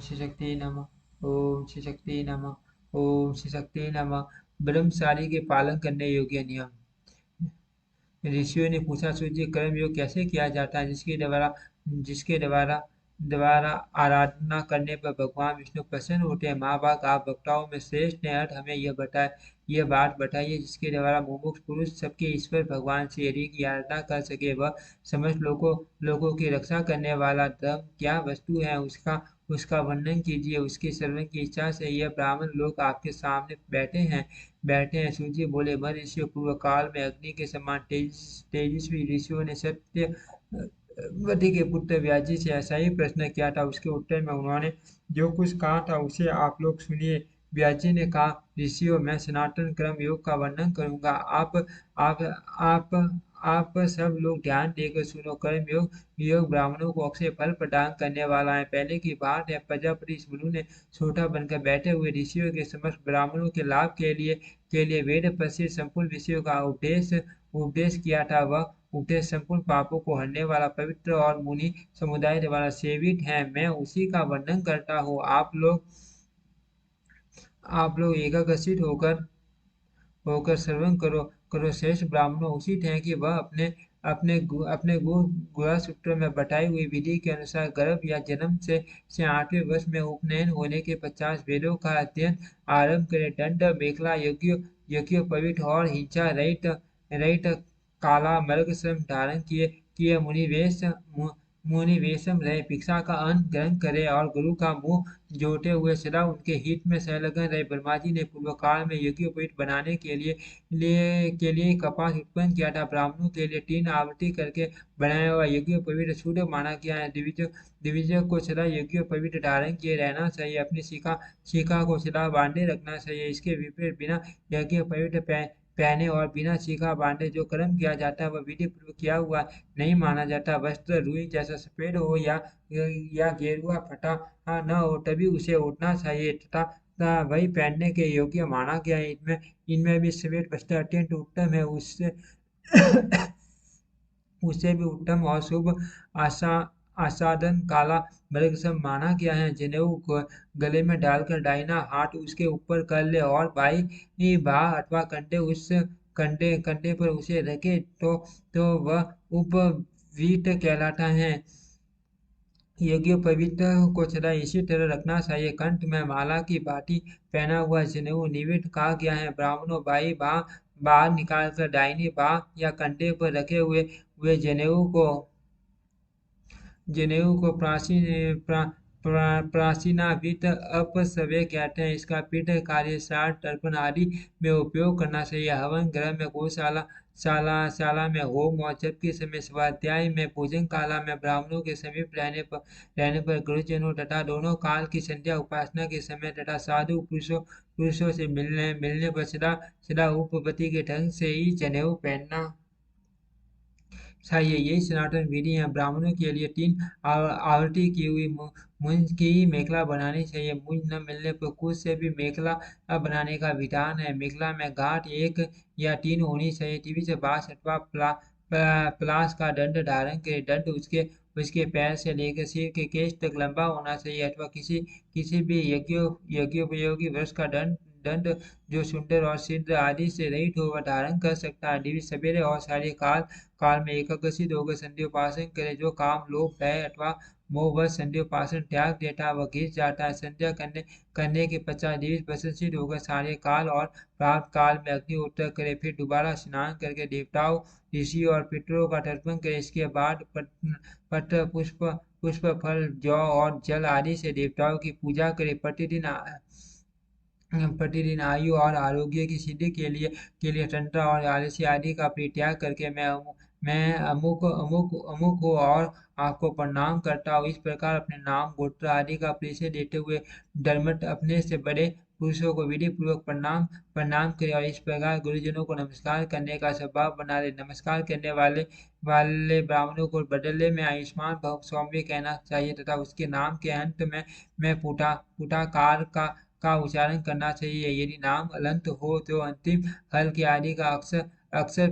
श्री शक्ति नमः। ओम श्री शक्ति नमः। ओम श्री शक्ति नमः। ब्रह्मचारी के पालन करने योग्य नियम। ऋषियों ने पूछा, सूर्य कर्म योग कैसे किया जाता है जिसके द्वारा द्वारा आराधना करने पर भगवान विष्णु प्रसन्न होते हैं। महाभाग, आप वक्ताओं में श्रेष्ठ ने अर्थ हमें यह बात बताइए जिसके द्वारा मुमुक्षु पुरुष सबके ईश्वर भगवान श्री हरि की आराधना कर सके। वह समस्त लोगों की रक्षा करने वाला धर्म क्या वस्तु है, उसका उसका वर्णन कीजिए। उसके श्रवण की इच्छा से यह ब्राह्मण लोग आपके सामने बैठे हैं। सूर्य बोले, ऋषियों, पूर्व काल में अग्नि के समान तेजस्वी ऋषियों ने वती के पुत्र व्याजी से ऐसा ही प्रश्न किया था। उसके उत्तर में उन्होंने जो कुछ कहा था उसे आप लोग सुनिए। व्याजी ने कहा, ऋषियों, मैं सनातन क्रम योग का वर्णन करूंगा। आप आप आप सब लोग ध्यान देकर सुनो। कर्म योग योग ब्राह्मणों को अक्षय फल प्रदान करने वाला है। पहले की बात है, प्रजापति मनु ने छोटा बनकर बैठे हुए ऋषियों के समस्त ब्राह्मणों के लाभ के लिए वेद प्रसिद्ध संपूर्ण विषयों का उपदेश किया था। वह उपदेश संपूर्ण पापों को हरने वाला, पवित्र और मुनि समुदाय द्वारा सेवित है। मैं उसी का वर्णन करता हूँ। आप लोग एकाग्रचित होकर होकर श्रवण करो। श्रेष्ठ ब्राह्मणों उचित है कि वह अपने गुहा सूत्र में बताई हुई विधि के अनुसार गर्भ या जन्म से 8वें वर्ष में उपनयन होने के 50 वेदों का अध्ययन आरंभ करें। दंड, मेखला, यज्ञ पवित्र और हिंसा रहित रहित काला मृग श्रम धारण किए मुनि वेशम रहे। भिक्षा का अन्न ग्रहण करे और गुरु का मुंह जोते हुए सदा उनके हित में संलग्न रहे। ब्रह्मा जी ने पूर्व काल में यज्ञोपवीत बनाने के लिए कपास उत्पन्न किया था। ब्राह्मणों के लिए 3 आवृत्ति करके बनाया हुआ यज्ञोपवीत शुद्ध माना गया है। दिविजय को सदा यज्ञोपवीत धारण किए रहना चाहिए। अपनी शिखा को सदा बांधे रखना चाहिए। इसके विपरीत बिना यज्ञोपवीत पहने और बिना शिखा बांधे जो कर्म किया जाता है वह विधि पूर्वक किया हुआ नहीं माना जाता। वस्त्र रुई जैसा सफेद हो या गेरुआ फटा न हो तभी उसे ओढ़ना चाहिए तथा वही पहनने के योग्य माना गया है। इनमें भी सफेद वस्त्र अत्यंत उत्तम है। उससे उससे भी उत्तम और शुभ आशा आसादन काला मृगसम माना गया है। जनेऊ को गले में डालकर दाहिना हाथ उसके ऊपर कर ले और बाई बाह अथवा कंधे पर उसे रखे तो वह उपवीत कहलाता है। योग्य पवित्र को सदा इसी तरह रखना चाहिए। कंठ में माला की बाटी पहना हुआ जनेऊ निविष्ट कहा गया है। ब्राह्मणों बाई बाहर निकालकर दाहिनी बाह या कंधे पर रखे हुए जनेऊ को प्राचीनावित अपस्रव्य कहते हैं। इसका पीठ कार्य श्राद्ध, तर्पण आदि में उपयोग करना चाहिए। हवन ग्रह में शाला में होम और जप के समय स्वाध्याय में भोजन काला में ब्राह्मणों के समीप रहने पर गुरुजनों तथा दोनों काल की संध्या उपासना के समय तथा साधु पुरुषों से मिलने पर सदा उपपत्ति के ढंग से ही जनेऊ पहनना चाहिए। यही सनातन विधि है। ब्राह्मणों के लिए 3 आवृत्ति की हुई मुंज की ही मेखला बनानी चाहिए। मुंज न मिलने पर कुछ से भी मेखला बनाने का विधान है। मेखला में गांठ 1 या 3 होनी चाहिए। टीवी से बांस अथवा प्लास का दंड धारण करे। दंड उसके पैर से लेकर सिर के केश तक लंबा होना चाहिए अथवा किसी भी यज्ञोपयोगी वृक्ष का दंड जो सुंदर और सिद्ध आदि से रहित हो वह धारण कर सकता है। दिव्य सवेरे और सारे काल में एकाग्रचित होकर संध्योपासन करे। जो काम लोभ भय अथवा मोह वश संध्योपासन त्याग देता है वह घिस जाता है। संध्या करने के पश्चात दिव्य प्रसन्नचित होकर सारे काल और प्राप्त काल में अग्निहोत्र करे। फिर दोबारा स्नान करके देवताओं, ऋषि और पितरों का तर्पण करे। इसके बाद पत्र पुष्प फल जौ और जल आदि से देवताओं की पूजा करे। प्रतिदिन आयु और आरोग्य की सिद्धि के लिए तंत्र और आलस्य आदि का परित्याग करके मैं अमुक हो और आपको प्रणाम करता हूँ। इस प्रकार अपने नाम गोत्र आदि का परिचय देते हुए धर्मठ अपने से बड़े पुरुषों को विधि पूर्वक प्रणाम करे और इस प्रकार गुरुजनों को नमस्कार करने का स्वभाव बना ले। नमस्कार करने वाले ब्राह्मणों को बदले में आयुष्मान भव सौम्य कहना चाहिए तथा उसके नाम के अंत में पुटाकार का उच्चारण करना चाहिए। यदि नाम अलंत हो तो अंतिम हल के आदि का अक्सर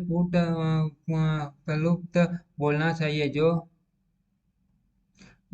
प्लुप्त बोलना चाहिए।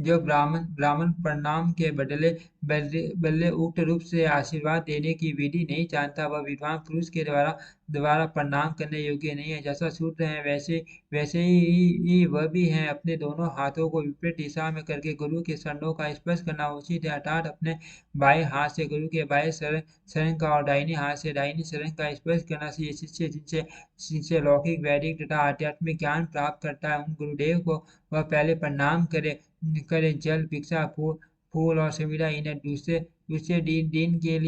जो ब्राह्मण ब्राह्मण प्रणाम के बदले बदले उक्त रूप से आशीर्वाद देने की विधि नहीं जानता, वह विद्वान पुरुष के द्वारा द्वारा प्रणाम करने योग्य नहीं है। जैसा शूद्र है वैसे ही वह भी है। अपने दोनों हाथों को विपरीत दिशा में करके गुरु के चरणों का स्पर्श करना उचित है, अर्थात अपने बाएं हाथ से गुरु के बाएं शरण का और दाहिने हाथ से दाहिनी शरण का स्पर्श करना से ये शिष्य जिनसे जिनसे लौकिक वैदिक तथा आध्यात्मिक ज्ञान प्राप्त करता है, उन गुरुदेव को वह पहले प्रणाम करे। जल भिक्षा फूल और समीरा इन्हें दूसरे दूसरे दिन के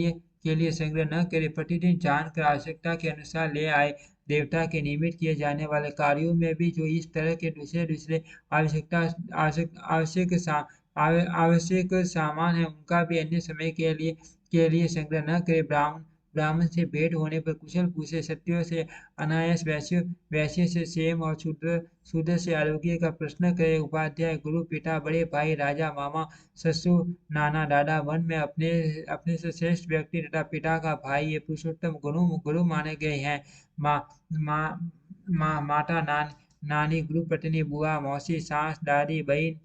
लिए संग्रह न करे, प्रतिदिन जानकर आवश्यकता के अनुसार ले आए। देवता के निमित्त किए जाने वाले कार्यों में भी जो इस तरह के दूसरे दूसरे आवश्यकता आवश्यक आवश्यक सा आवश्यक सामान है, उनका भी अन्य समय के लिए संग्रह न करे। ब्राह्मण से भेंट होने पर कुशल पूछे, क्षत्रियों से अनायास, वैश्य वैश्य से क्षेम और शूद्र से आरोग्य का प्रश्न करे। उपाध्याय, गुरु, पिता, बड़े भाई, राजा, मामा, ससुर, नाना, दादा, वन में अपने अपने से श्रेष्ठ व्यक्ति तथा पिता का भाई ये पुरुषोत्तम गुरु माने गए हैं। माँ माता, नानी, गुरु पत्नी, बुआ, मौसी, सास, दादी, बड़ी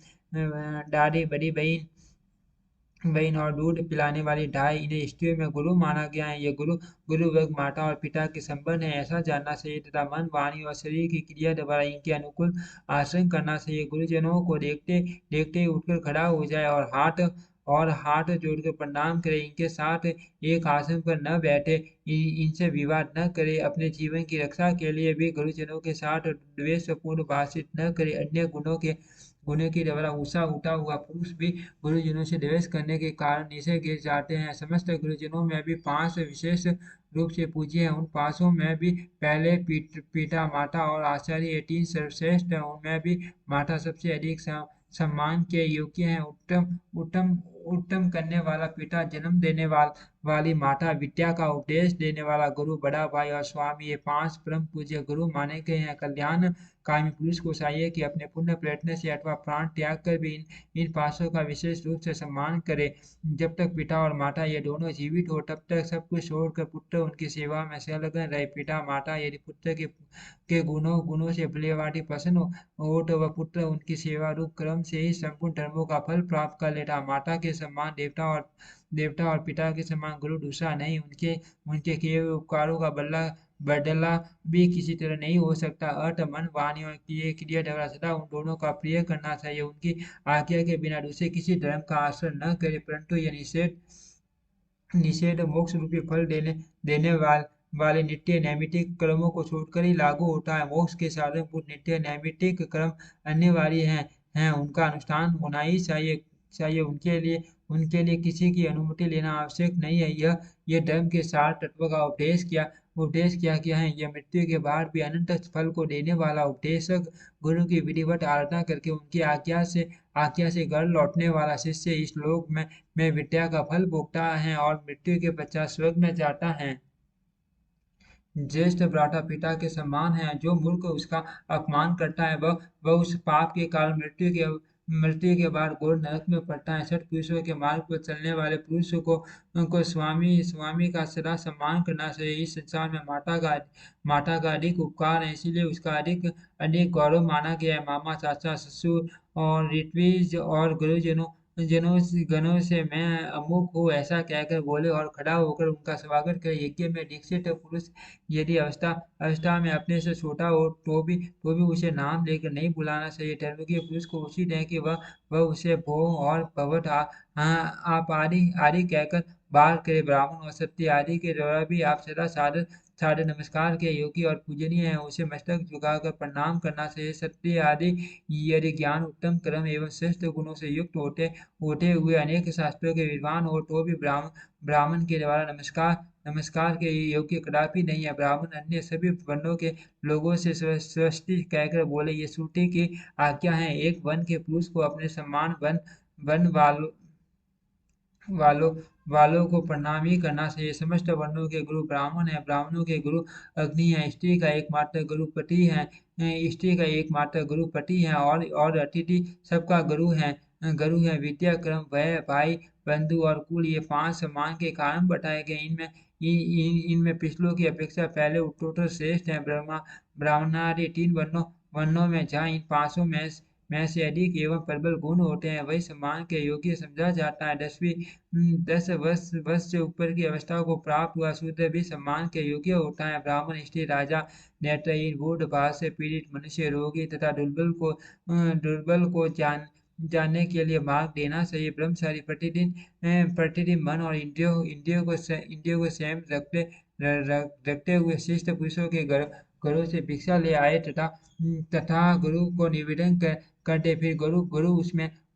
बहन और दूध पिलाने वाली दाई, इन्हें स्त्रियों में गुरु माना गया है। ये गुरु वर्ग माता और पिता के संबंध है, ऐसा जानना चाहिए तथा मन, वाणी और शरीर की क्रिया द्वारा इनके अनुकूल आचरण करना चाहिए। गुरुजनों को देखते देखते ही उठकर खड़ा हो जाए और हाथ जोड़कर प्रणाम करे। इनके साथ एक आसन पर न बैठे, इनसे विवाद न करे। अपने जीवन की रक्षा के लिए भी गुरुजनों के साथ द्वेषपूर्ण बातचीत न करे। अन्य गुणों के द्वारा ऊंचा उठा हुआ पुरुष भी गुरुजनों से द्वेष करने के कारण नीचे गिर जाते हैं। समस्त गुरुजनों में भी 5 विशेष रूप से पूज्य हैं। उन 5 में भी पहले पिता, माता और आचार्य, ये 3 सर्वश्रेष्ठ हैं। उनमें भी माता सबसे अधिक सम्मान के योग्य हैं। उत्तम उत्तम उत्तम करने वाला पिता, जन्म देने वाली माता, विद्या का उपदेश देने वाला गुरु, बड़ा भाई और स्वामी, ये 5 परम पूज्य गुरु माने गए हैं। कल्याण कामी पुरुष को चाहिए कि अपने पुण्य प्रयत्न से अथवा प्राण त्याग कर भी इन 5 का विशेष रूप से सम्मान करे। जब तक पिता और माता ये दोनों जीवित हो, तब तक सब कुछ छोड़कर पुत्र उनकी सेवा में संलग्न रहे। पिता माता यदि पुत्र के गुणों से भलीभांति प्रसन्न हो तो वह पुत्र उनकी सेवा रूप कर्म से ही संपूर्ण धर्मों का फल प्राप्त कर लेता। माता के समान देवता और पिता के समान गुरु दूसरा नहीं। उनके उनके किए हुए उपकारों का बदला भी किसी तरह नहीं हो सकता। अर्थ, मन, वाणी और क्रिया द्वारा सदा उन दोनों का प्रिय करना चाहिए। उनकी आज्ञा के बिना दूसरे किसी धर्म का आश्रय न करे, परंतु यह निषेध निषेध मोक्ष रूपी फल देने वाले नित्य नैमित्तिक कर्मों को छोड़कर ही लागू होता है। मोक्ष के साधन कुछ नित्य नैमित्तिक कर्म अनिवार्य हैं, उनका अनुष्ठान होना ही चाहिए। उनके लिए किसी की अनुमति लेना आवश्यक नहीं है। यह धर्म के सार तत्व का उपदेश किया गया है। यह मृत्यु के बाद भी अनंत फल को देने वाला उपदेशक गुरु की विधिवत आराधना करके उनकी आज्ञा से घर लौटने वाला शिष्य इस लोक में विद्या का फल भोगता है और मृत्यु के पश्चात स्वर्ग में जाता है। ज्येष्ठ भ्राता पिता के समान है। जो मूर्ख उसका अपमान करता है, वह उस पाप के कारण मृत्यु के बाद घोर नरक में पड़ता है। सत पुरुषों के मार्ग पर चलने वाले पुरुष को उनको स्वामी का सदा सम्मान करना चाहिए। इस संसार में माता का अधिक उपकार है, इसीलिए उसका अधिक अधिक गौरव माना गया है। मामा, चाचा, ससुर और ऋत्विज और गुरुजनों गणों से मैं अमुक हूँ ऐसा कहकर बोले और खड़ा होकर उनका स्वागत करे। यज्ञ में दीक्षित पुरुष यदि अवस्था में अपने से छोटा हो तो भी उसे नाम लेकर नहीं बुलाना चाहिए। धर्मकीय पुरुष को उचित है कि वह उसे भो और भवत आप आदि कहकर बात करे। ब्राह्मण और क्षत्रिय आदि के द्वारा भी आप सदा सादर सादर नमस्कार के योग्य और पूजनीय है, उसे मस्तक झुकाकर प्रणाम करना चाहिए। क्षत्रिय आदि यदि ज्ञान, उत्तम कर्म एवं श्रेष्ठ गुणों से युक्त होते हुए अनेक शास्त्रों के विद्वान हो तो भी ब्राह्मण के द्वारा नमस्कार के योग्य कदापि नहीं है। ब्राह्मण अन्य सभी वर्णों के लोगों से स्वस्ति कहकर बोले, ये श्रुति की आज्ञा है। एक वन के पुरुष को अपने सम्मान वन वालों वालों को प्रणाम ही करना चाहिए। समस्त वर्णों के गुरु ब्राह्मण है। ब्राह्मणों के गुरु अग्नि है। स्त्री का एकमात्र गुरु पति है। स्त्री का एकमात्र गुरु पति है और अतिथि सबका गुरु है। विद्या, क्रम, भय, भाई, बंधु और कुल, ये 5 सम्मान के कारण बताए गए। इनमें पिछलों की अपेक्षा पहले उत्तरोत्तर श्रेष्ठ है। ब्राह्मणादि 3 वर्णों वर्णों में जहाँ इन 5 में में से अधिक एवं प्रबल गुण होते हैं वही सम्मान के योग्य समझा जाता है। 10 वर्ष से ऊपर की अवस्था को प्राप्त हुआ शूद्र भी सम्मान के योग्य होता है। ब्राह्मण, स्त्री, राजा, नेत्रहीन, बूढ़, बात से पीड़ित मनुष्य, रोगी तथा दुर्बल को जानने के लिए मार्ग देना चाहिए। ब्रह्मचारी प्रतिदिन मन और इंद्रियों को संयम रखते हुए शिष्ट पुरुषों के घरों से भिक्षा ले आए तथा गुरु को निवेदन करते। फिर गुरु गुरु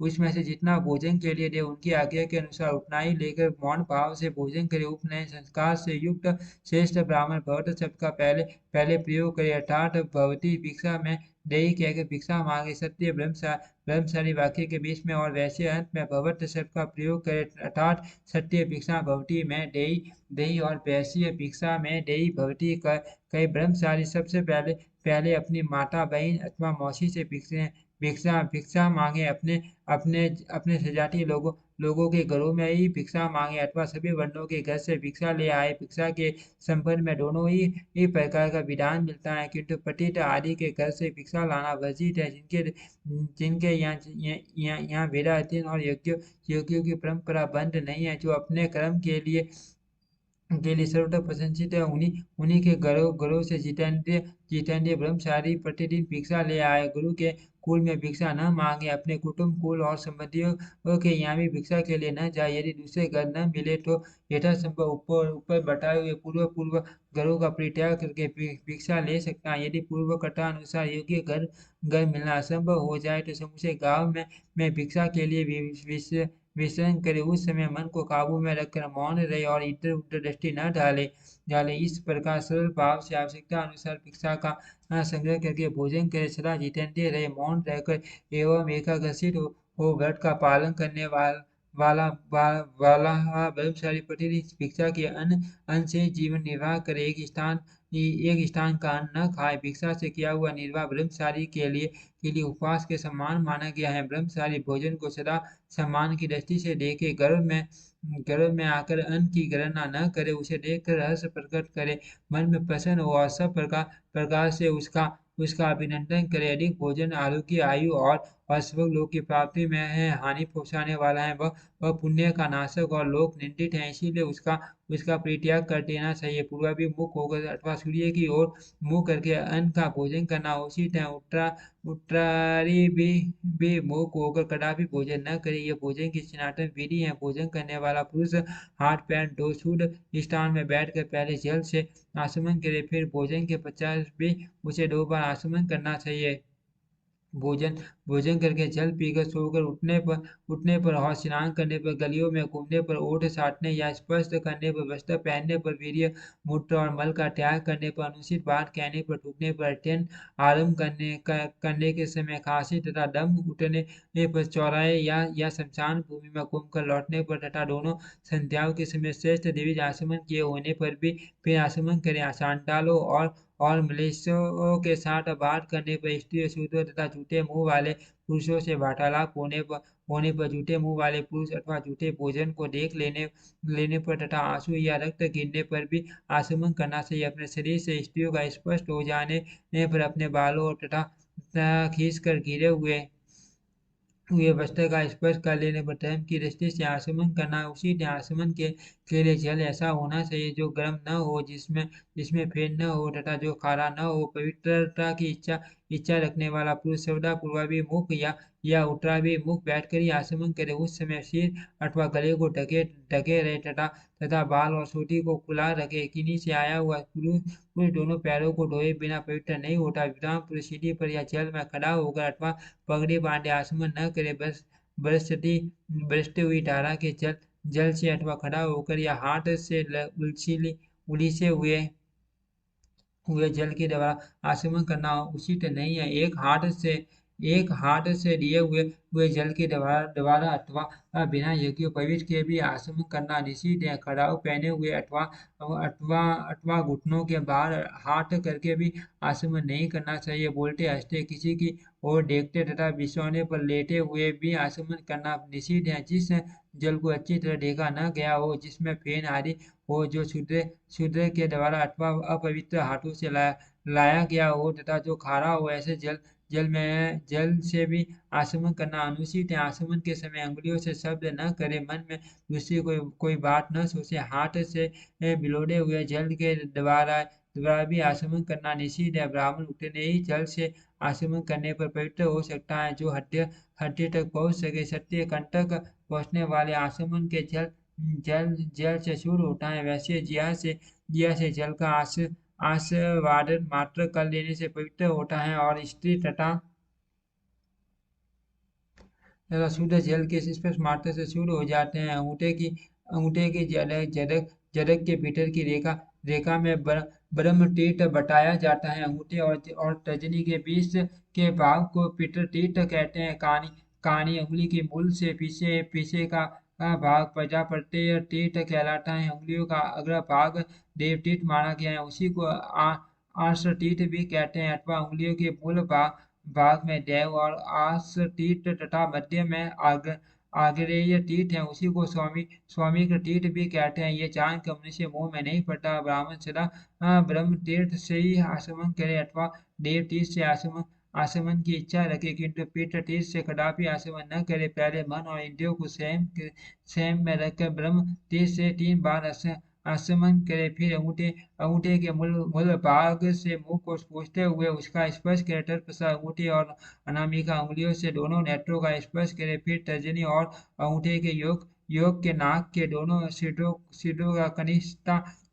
उसमें से जितना भोजन के लिए दे उनकी आज्ञा के अनुसार उतना ही लेकर मौन भाव से भोजन करे। उपनयन संस्कार से युक्त श्रेष्ठ ब्राह्मण भगवत शब्द का पहले पहले प्रयोग करे, अर्थात भवती भिक्षा में देही कहकर भिक्षा मांगे। सत्य ब्रह्मचारी वाक्य के बीच में और वैसे अंत में भगवत शब्द का प्रयोग करे, अर्थात सत्य भिक्षा भवती में देही देही और वैश्य भिक्षा में देही भवती कई। ब्रह्मचारी सबसे पहले पहले अपनी माता, बहन अथवा मौसी से भिक्षा भिक्षा मांगे। अपने अपने अपने सजाती लोगों के घरों में ही भिक्षा मांगे अथवा सभी वर्णों के घर से भिक्षा ले आए। भिक्षा के संबंध में दोनों ही प्रकार का विधान मिलता है, किंतु पतित आदि के घर से भिक्षा लाना वर्जित है। जिनके जिनके यहाँ वेदा अध्ययन और यज्ञों की परंपरा बंद नहीं है, जो अपने कर्म के लिए सर्वथा प्रशंसित है, उन्हीं उन्हीं के घरों से जितेंद्रिय जितेंद्रिय ब्रह्मचारी प्रतिदिन भिक्षा ले आए। गुरु के कुल में भिक्षा न मांगे, अपने कुटुंब, कुल और संबंधियों के यहाँ भी भिक्षा के लिए न जाए। यदि दूसरे घर न मिले तो यथासंभव ऊपर ऊपर बताए हुए पूर्व पूर्व घरों का परित्याग करके भिक्षा ले सकता है। यदि पूर्व कथा अनुसार योग्य घर घर मिलना असंभव हो जाए तो समूचे गांव में भिक्षा के लिए विचरण करे। उस समय मन को काबू में रखकर मौन रहे और इधर उधर दृष्टि न डाले। इस प्रकार सरल भाव से आवश्यकता अनुसार भिक्षा का संग्रह करके भोजन करे। सदा जितेंद्रिय रहे, मौन रहकर एवं एकाग्रचित हो व्रत का पालन करने वाला ब्रह्मचारी प्रतिदिन भिक्षा के अन्न से जीवन निर्वाह करे। एक स्थान का अन्न न खाए। भिक्षा से किया हुआ निर्वाह ब्रह्मचारी के लिए उपवास के समान माना गया है। ब्रह्मचारी भोजन को सदा सम्मान की दृष्टि से देखे, गर्भ में आकर अन्न की गणना न करे, उसे देखकर रहस्य प्रकट करे, मन में प्रसन्न हो और सब प्रकार से उसका उसका अभिनंदन करे। अधिक भोजन आरोग्य, आयु और स्वर्गलोक की प्राप्ति में है हानि पहुंचाने वाला है। वह पुण्य का नाशक और लोक निंदित है, इसीलिए उसका परित्याग कर देना चाहिए। पूर्वाभिमुख होकर अथवा सूर्य की ओर मुंह करके अन्न का भोजन करना उचित है। उत्तरारी भी मुख होकर कदापि भोजन न करे, यह भोजन की सनातन विधि है। भोजन करने वाला पुरुष हाथ पैर धो शुद्ध स्थान में बैठकर पहले जल से आचमन करे, फिर भोजन के पश्चात भी उसे 2 बार आचमन करना चाहिए। भोजन भोजन करके जल पीकर सोकर उठने पर और स्नान करने पर, गलियों में घूमने पर, ओठ साटने या स्पर्श करने पर, वस्त्र पहनने पर, वीर्य मूत्र और मल का त्याग करने पर, अनुचित बात कहने पर, थूकने पर, अत्यंत आरंभ करने के समय, खांसी तथा दम उठने पर, चौराहे या शमशान भूमि में घूमकर लौटने पर तथा दोनों संध्याओं के समय श्रेष्ठ देवी आचमन किए होने पर भी फिर आचमन करें। सांडालों और मलेच्छों के साथ बात करने पर, स्त्री, शूद्र तथा झूठे मुंह वाले पुरुषों से वार्तालाप होने पर, झूठे मुंह वाले पुरुष अथवा झूठे भोजन को देख लेने पर तथा आंसू या रक्त गिरने पर भी आचमन करना चाहिए। अपने शरीर से स्त्रियों का स्पष्ट हो जाने पर अपने बालों तथा खींचकर गिरे हुए वस्त्र का स्पर्श कर लेने पर धर्म की दृष्टि से आचमन करना उचित है। आचमन के लिए जल ऐसा होना चाहिए जो गर्म न हो, जिसमें फेन न हो तथा जो खारा न हो। पवित्रता की इच्छा रखने वाला पुरुष सर्वदा पूर्वाभिमुख या उत्तराभिमुख बैठकर ही आचमन करे। उस समय सिर अथवा गले को ढके रहे तथा बाल और सूटी को खुला रखे। किन्हीं से आया हुआ पुरुष दोनों पैरों को धोए बिना पवित्र नहीं होता। विद्वान पुरुष सीढ़ी पर या जल में खड़ा होकर अथवा पगड़ी बांधे आचमन न करे। बरसती हुई धारा के जल से अथवा खड़ा होकर या हाथ से उलीसे हुए जल के द्वारा आचमन करना उचित नहीं है। एक हाथ से लिए हुए जल के द्वारा अथवा बिना यज्ञोपवीत के भी आचमन करना निषिद्ध है। खड़ाऊ पहने हुए अथवा घुटनों के बाहर हाथ करके भी आचमन नहीं करना चाहिए। बोलते हंसते किसी की ओर देखते तथा बिछौने पर लेटे हुए भी आचमन करना निषिद्ध है। जिस जल को अच्छी तरह देखा न गया हो, जिसमें फेन आदि हो, जो शूद्र के द्वारा अथवा अपवित्र हाथों से लाया गया हो तथा जो खारा हो, ऐसे जल से भी आचमन करना अनुचित है। आचमन के समय अंगुलियों से शब्द न करे, मन में दूसरी कोई बात न सोचे, हाथ से बिलोड़े हुए जल के द्वारा भी आचमन करना निषिद्ध है। ब्राह्मण उठने ही जल से आचमन करने पर पवित्र हो सकता है। जो हड्डी हड्डी तक पहुंच सके, सत्य कंटक पहुंचने वाले आचमन के जल से शुरू होता है। वैसे जिया से जल का आस्वादन मात्र कर लेने से पवित्र होता है, और स्त्री तथा शुद्ध जल के स्पर्श मात्र से शुरू हो जाते हैं। अंगूठे की जरक के भीतर की रेखा में ब्रह्म तीर्थ बताया जाता है। अंगूठे और तर्जनी के बीच के भाग को पितर तीर्थ कहते हैं। कानी अंगुली की मूल से पीछे पीछे का भाग प्रजापत्य तीर्थ कहलाता है। अंगुलियों का अग्र भाग देव तीर्थ माना गया है, उसी को आश्र तीर्थ भी कहते हैं, अथवा अंगुलियों के मूल भाग में देव और आस तीर्थ तथा मध्य में आग्नेय तीर्थ है, उसी को स्वामी का तीर्थ भी कहते हैं। ये जान कर मनुष्य मुंह में नहीं पड़ता। ब्राह्मण सदा ब्रह्म तीर्थ से ही आचमन करे, अथवा देव तीर्थ से आचमन की इच्छा रखे, किंतु पीठ तीर्थ से कदापि आचमन न करे। पहले मन और इंद्रियों को संयम में रखकर ब्रह्म तीर्थ से 3 बार आचमन करे, फिर अंगूठे के मूल भाग से मुंह को पोंछते हुए उसका स्पर्श करे। तत्पश्चात अंगूठे और अनामिका अंगुलियों से दोनों नेत्रों का स्पर्श करे, फिर तर्जनी और अंगूठे के योग के नाक के दोनों सिरों का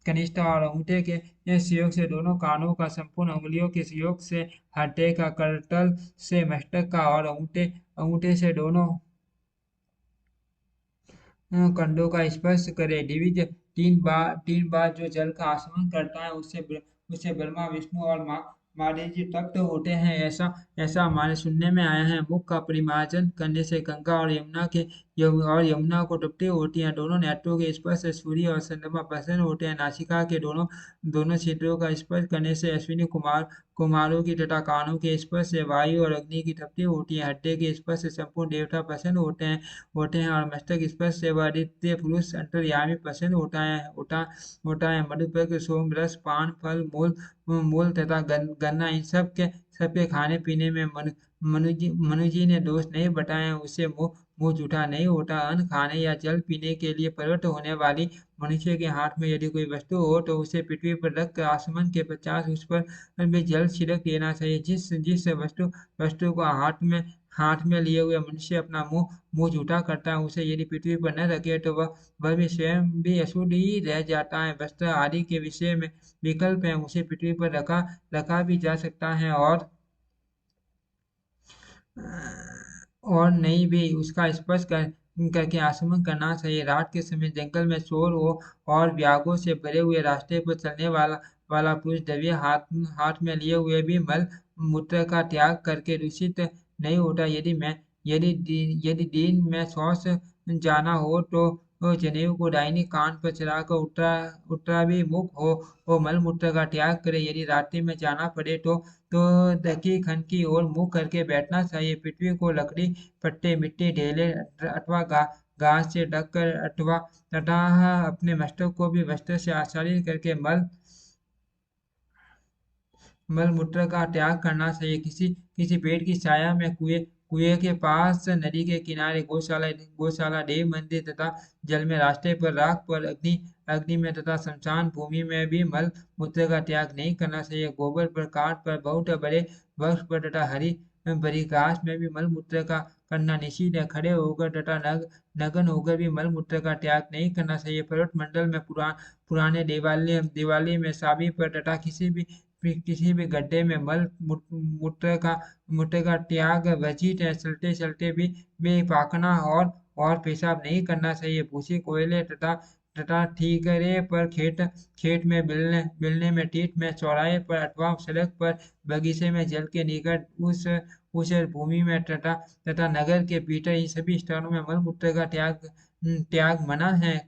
कनिष्ठ और अंगूठे के संयोग से दोनों कानों का, संपूर्ण अंगुलियों के संयोग से हृदय का, करतल से मस्तक का, और अंगूठे से दोनों कंधों का स्पर्श करे। द्विज 3 बार जो जल का आचमन करता है उससे ब्रह्मा विष्णु और महादेव जी तृप्त होते हैं, ऐसा हमारे सुनने में आया है। मुख का परिमार्जन करने से गंगा और यमुना को तृप्ति होती है। दोनों नेत्रों के स्पर्श से सूर्य और चंद्रमा प्रसन्न होते हैं। नासिका के दोनों दोनों छिद्रों का स्पर्श करने से अश्विनी कुमारों की तथा कानों के स्पर्श से वायु और अग्नि की तृप्ति होती है। हड्डी के स्पर्श से संपूर्ण देवता प्रसन्न होते हैं, और मस्तक स्पर्श से वह आदित्य पुरुष अंतर्यामी प्रसन्न होता है। मधुपर्क, सोम रस, पान फल, मूल तथा गन्ना, इन सबके खाने पीने में मनु जी ने दोष नहीं बताए। उससे मुंह जूठा नहीं होता। अन्न खाने या जल पीने के लिए प्रवृत्त होने वाली मनुष्य के हाथ में यदि कोई वस्तु हो तो उसे पृथ्वी पर रखकर आचमन के पश्चात उस पर भी जल छिड़क देना चाहिए। जिस वस्तु को हाथ में लिए हुए मनुष्य अपना मुंह जूठा करता है, उसे यदि पृथ्वी पर न रखे तो वह भी स्वयं भी अशुद्ध ही रह जाता है। वस्त्र आदि के विषय में विकल्प है, उसे पृथ्वी पर रखा भी जा सकता है, और नहीं भी उसका स्पर्श करके आचमन करना चाहिए। रात के समय जंगल में शोर हो और व्यागों से भरे हुए रास्ते पर चलने वाला पुरुष दबिये हाथ में लिए हुए भी मल मूत्र का त्याग करके दूषित नहीं होता। यदि दिन में शौच जाना हो तो जनेऊ को दाहिनी कान पर चढ़ाकर उत्तराभिमुख हो मल मूत्र का त्याग करे। यदि रात्रि में जाना पड़े तो दक्षिण खंड की ओर मुंह करके बैठना चाहिए। पृथ्वी को लकड़ी, पत्ते, मिट्टी, ढेले अथवा घास से ढककर तथा अपने मस्तक को भी वस्त्र से आच्छादित करके मल मूत्र का त्याग करना चाहिए। किसी पेड़ की छाया में, कुएं के पास, नदी के किनारे, गौशाला, देव मंदिर तथा जल में, रास्ते पर, राख पर, अग्नि में तथा श्मशान भूमि में भी मल मूत्र का त्याग नहीं करना चाहिए। गोबर पर, काठ पर, बहुत बड़े वृक्ष पर तथा हरी भरी घास में भी मल मूत्र का करना निषिद्ध है। खड़े होकर तथा नग्न होकर भी मल मूत्र का त्याग नहीं करना चाहिए। पर्वत मंडल में, पुराने दिवाली में, शादी पर तथा किसी भी गड्ढे में मल मूत्र का त्याग वर्जित है। चलते चलते भी पाखना और पेशाब नहीं करना चाहिए। भूसी, कोयले तथा ठीकरे पर, खेत में, बिलने में, तीर्थ में, चौराहे पर अथवा सड़क पर, बगीचे में, जल के निकट, उस भूमि में तथा नगर के भीतर, इन सभी स्थानों में मल मूत्र का त्याग मना है।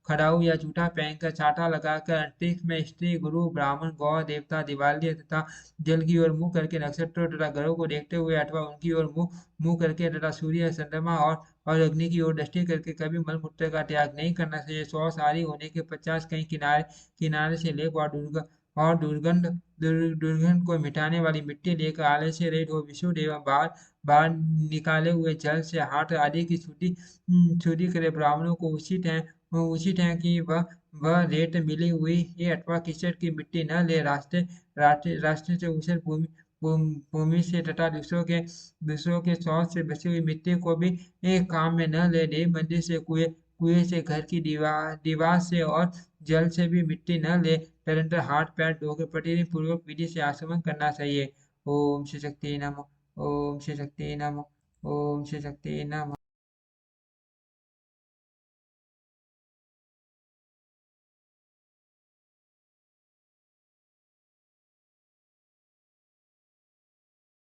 खड़ाऊ या जूता पहनकर, छाता लगाकर, अंतरिक्ष में स्त्री, गुरु, ब्राह्मण, गौ देवता, दिवाली तथा जल की ओर मुंह करके, नक्षत्रों तथा ग्रहों को देखते हुए अथवा उनकी ओर मुंह करके तथा सूर्य, चंद्रमा और अग्नि की ओर दृष्टि करके कभी मल मूत्र का त्याग नहीं करना चाहिए। शौच आदि होने के पश्चात कहीं किनारे से लेक व और दुर्गंध को मिटाने वाली मिट्टी लेकर आलय से रहित हो विशुद्ध एवं बाहर बाहर निकाले हुए जल से हाथ आदि की शुद्धि करे। ब्राह्मणों को उचित है कि वह रेत मिली हुई है अथवा कीचड़ की मिट्टी न ले। रास्ते से उसे भूमि से तथा दूसरों के शौच से बची हुई मिट्टी को भी एक काम में न ले। देव मंदिर से कुएं से घर की दीवार से और जल से भी मिट्टी न ले। निरंतर हाथ पैर धोकर प्रतिदिन पूर्वक विधि से आचमन करना चाहिए। ओम श्री शक्ति नमः। ओम श्री शक्ति नमः। ओम श्री शक्ति नमः।